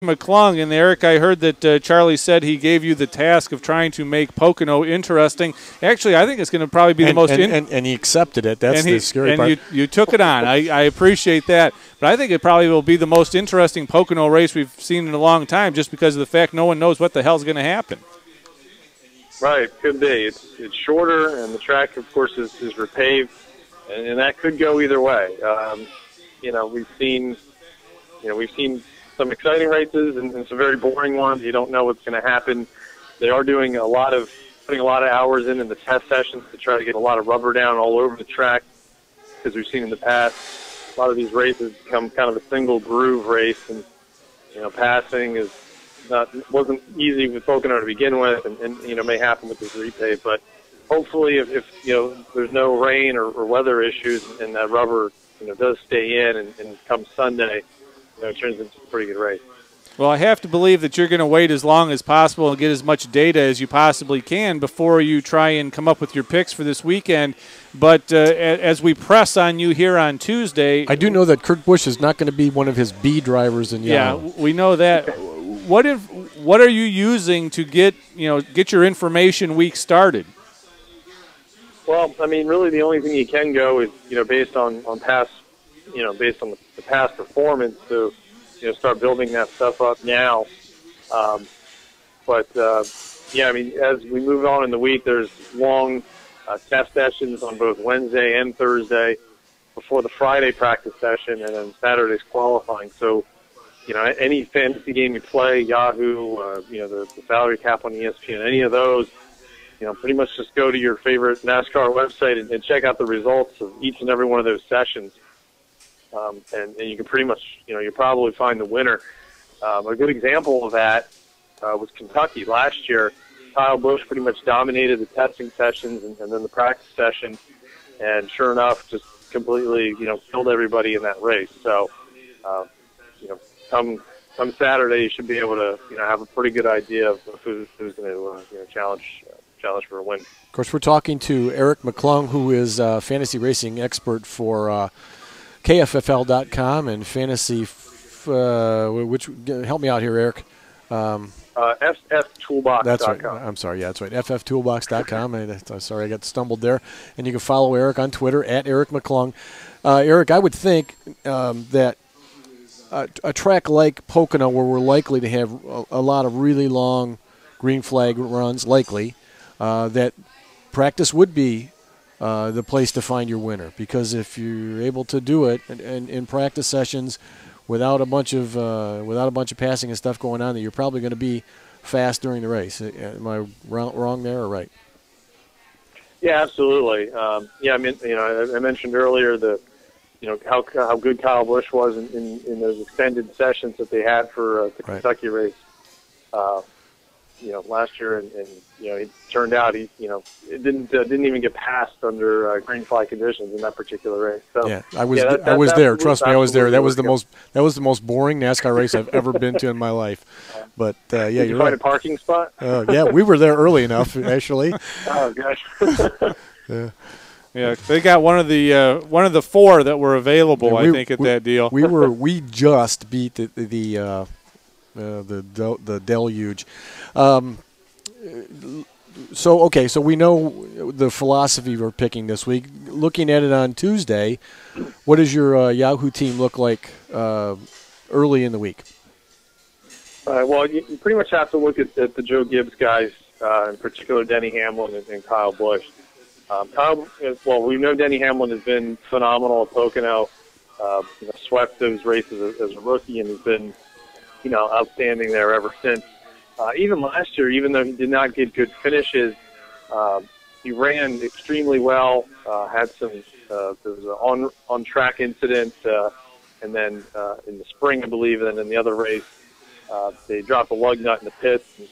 McClung. And Eric, I heard that Charlie said he gave you the task of trying to make Pocono interesting. Actually, I think it's going to probably be the most and he accepted it. That's the scary part. And you took it on. I appreciate that. But I think it probably will be the most interesting Pocono race we've seen in a long time, just because of the fact no one knows what the hell's going to happen. Right, could be. It's shorter, and the track, of course, is repaved, and that could go either way. We've seen some exciting races and some very boring ones. You don't know what's going to happen. They are doing putting a lot of hours in the test sessions to try to get a lot of rubber down all over the track, because we've seen in the past a lot of these races become kind of a single groove race, and passing wasn't easy with Pocono to begin with, and may happen with this repave. But hopefully, if there's no rain or weather issues, and that rubber does stay in, and come Sunday, it turns into a pretty good race. Well, I have to believe that you're going to wait as long as possible and get as much data as you possibly can before you try and come up with your picks for this weekend. But as we press on you here on Tuesday, I do know that Kurt Busch is not going to be one of his B drivers in Yahoo. Yeah, we know that. What are you using to get your information week started? Well, I mean, really, the only thing you can go is based on past based on the past performance to start building that stuff up now. I mean, as we move on in the week, there's long test sessions on both Wednesday and Thursday before the Friday practice session, and then Saturday's qualifying. So, any fantasy game you play, Yahoo, the salary cap on ESPN, any of those, pretty much just go to your favorite NASCAR website and check out the results of each and every one of those sessions. And you can pretty much, you probably find the winner. A good example of that was Kentucky. Last year, Kyle Busch pretty much dominated the testing sessions and then the practice session, and sure enough, just completely, killed everybody in that race. So, come Saturday, you should be able to, have a pretty good idea of who's going to, challenge for a win. Of course, we're talking to Eric McClung, who is a fantasy racing expert for KFFL.com and fantasy. Help me out here, Eric. FFToolbox.com. That's right. I'm sorry. Yeah, that's right. FFToolbox.com. Sorry, I got stumbled there. And you can follow Eric on Twitter at Eric McClung. Eric, I would think that a track like Pocono, where we're likely to have a lot of really long green flag runs, that practice would be the place to find your winner, because if you're able to do it and in practice sessions without a bunch of passing and stuff going on, that you're probably going to be fast during the race. Am I wrong there or right? Yeah, absolutely. I mentioned earlier how good Kyle Busch was in those extended sessions that they had for the Kentucky race. Last year, and it turned out it didn't even get passed under green flag conditions in that particular race. So yeah, I was there. Trust me, I was there. That was the most boring NASCAR race I've ever been to in my life. But Did you're you right. find a parking spot? Yeah, we were there early enough, actually. Oh gosh. Yeah, they got one of the four that were available. I think at that deal. We just beat the deluge. So we know the philosophy we're picking this week. Looking at it on Tuesday, what does your Yahoo team look like early in the week? Well, you pretty much have to look at the Joe Gibbs guys, in particular Denny Hamlin and Kyle Busch. We know Denny Hamlin has been phenomenal at Pocono. Swept those races as a rookie and has been outstanding there ever since. Even last year, even though he did not get good finishes, he ran extremely well. Had some there was an on-track incident, and then in the spring, I believe, and then in the other race, they dropped a lug nut in the pits and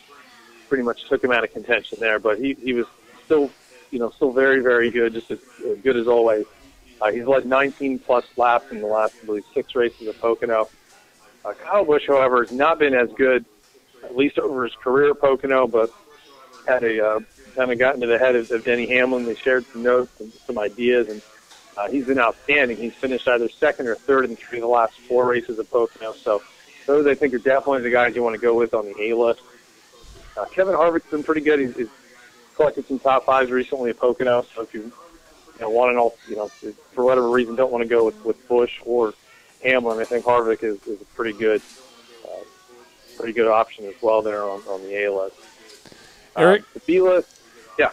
pretty much took him out of contention there. But he was still very, very good, just as good as always. He's led 19-plus laps in the last, I believe, 6 races at Pocono. Kyle Busch, however, has not been as good, at least over his career at Pocono, but had kind of gotten to the head of Denny Hamlin. They shared some notes and some ideas, and he's been outstanding. He's finished either second or third in 3 of the last 4 races at Pocono. So those I think are definitely the guys you want to go with on the A list. Kevin Harvick's been pretty good. He's collected some top fives recently at Pocono. So if you want to know, for whatever reason, don't want to go with Busch or Hamlin, I think Harvick is a pretty good option as well there on the A list. Eric? The B list, yeah.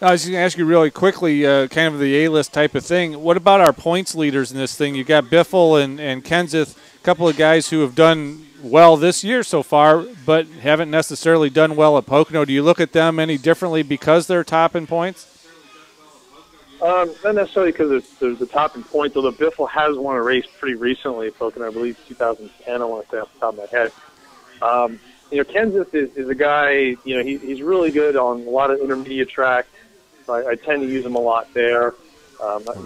I was going to ask you really quickly, kind of the A-list type of thing. What about our points leaders in this thing? You got Biffle and Kenseth, a couple of guys who have done well this year so far, but haven't necessarily done well at Pocono. Do you look at them any differently because they're top in points? Not necessarily because there's a top in points, although Biffle has won a race pretty recently at Pocono, I believe 2010, I want to say off the top of my head. Kenseth is a guy, he's really good on a lot of intermediate tracks. I tend to use him a lot there.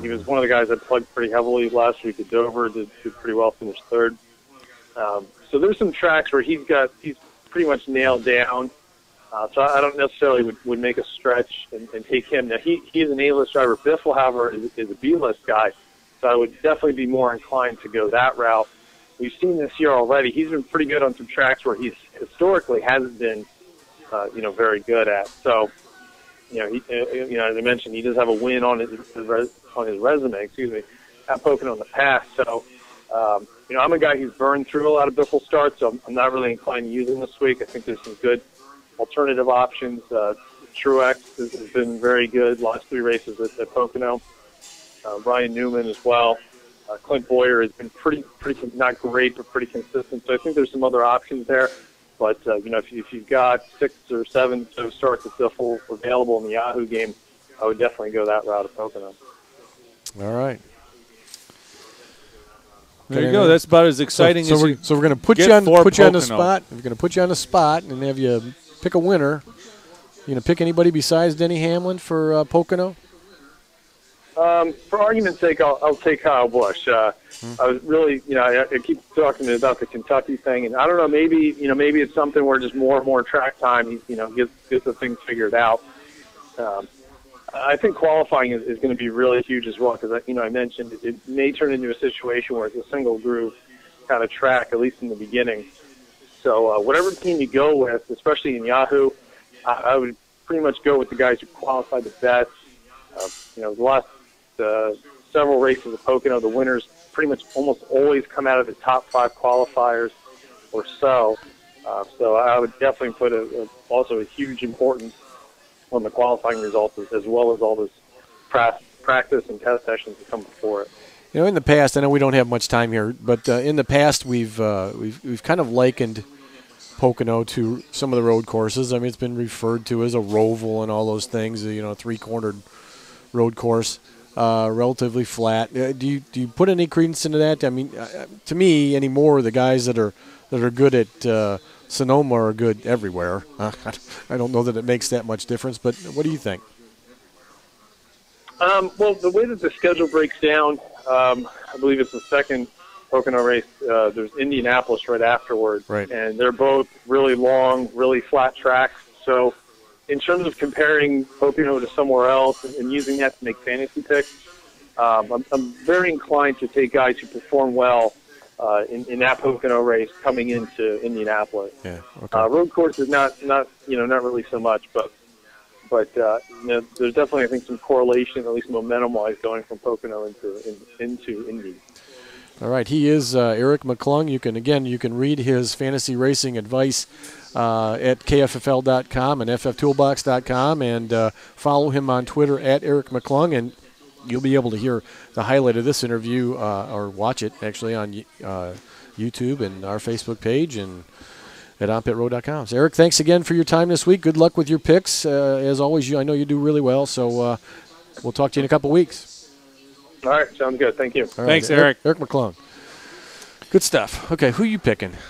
He was one of the guys I plugged pretty heavily last week at Dover, did pretty well, finished third. So there's some tracks where he's pretty much nailed down. So I don't necessarily would make a stretch and take him. Now, he is an A-list driver. Biffle, however, is a B-list guy. So I would definitely be more inclined to go that route. We've seen this year already. He's been pretty good on some tracks where he's historically hasn't been, very good at. So, as I mentioned, he does have a win on his resume, at Pocono in the past. So, I'm a guy who's burned through a lot of Biffle starts, so I'm not really inclined to use him this week. I think there's some good alternative options. Truex has been very good last 3 races at Pocono. Ryan Newman as well. Clint Boyer has been pretty not great, but pretty consistent. So I think there's some other options there. But, if you've got 6 or 7 starts at Biffle available in the Yahoo game, I would definitely go that route at Pocono. All right. There you go. That's about as exciting as you So we're going to put you on the spot. We're going to put you on the spot and have you pick a winner. You going to pick anybody besides Denny Hamlin for Pocono? For argument's sake, I'll take Kyle Busch. I was really, I keep talking about the Kentucky thing, and I don't know, maybe it's something where just more and more track time, he, gets the thing figured out. I think qualifying is going to be really huge as well because, I mentioned it may turn into a situation where it's a single groove kind of track, at least in the beginning. So whatever team you go with, especially in Yahoo, I would pretty much go with the guys who qualify the best. The last several races at Pocono, the winners pretty much almost always come out of the top 5 qualifiers or so. So I would definitely put also a huge importance on the qualifying results as well as all this practice and test sessions that come before it. In the past, I know we don't have much time here, but in the past we've kind of likened Pocono to some of the road courses. I mean, it's been referred to as a roval and all those things. A 3-cornered road course, relatively flat. Do you put any credence into that? I mean, to me anymore, the guys that are good at Sonoma are good everywhere. I don't know that it makes that much difference, but what do you think? Well, the way that the schedule breaks down, I believe it's the second Pocono race. There's Indianapolis right afterwards, right. And they're both really long, really flat tracks. So in terms of comparing Pocono to somewhere else and using that to make fantasy picks, I'm very inclined to take guys who perform well in that Pocono race coming into Indianapolis. Yeah, okay. Road course is not really so much, but there's definitely, I think, some correlation, at least momentum-wise, going from Pocono into Indy. All right, he is Eric McClung. You can read his fantasy racing advice at kffl.com and fftoolbox.com, and follow him on Twitter at Eric McClung, and you'll be able to hear the highlight of this interview or watch it actually on YouTube and our Facebook page and at onpitroad.com. So, Eric, thanks again for your time this week. Good luck with your picks. As always, I know you do really well, so we'll talk to you in a couple weeks. All right, sounds good. Thank you. All right, thanks, Eric. Eric McClung. Good stuff. Okay, who you picking?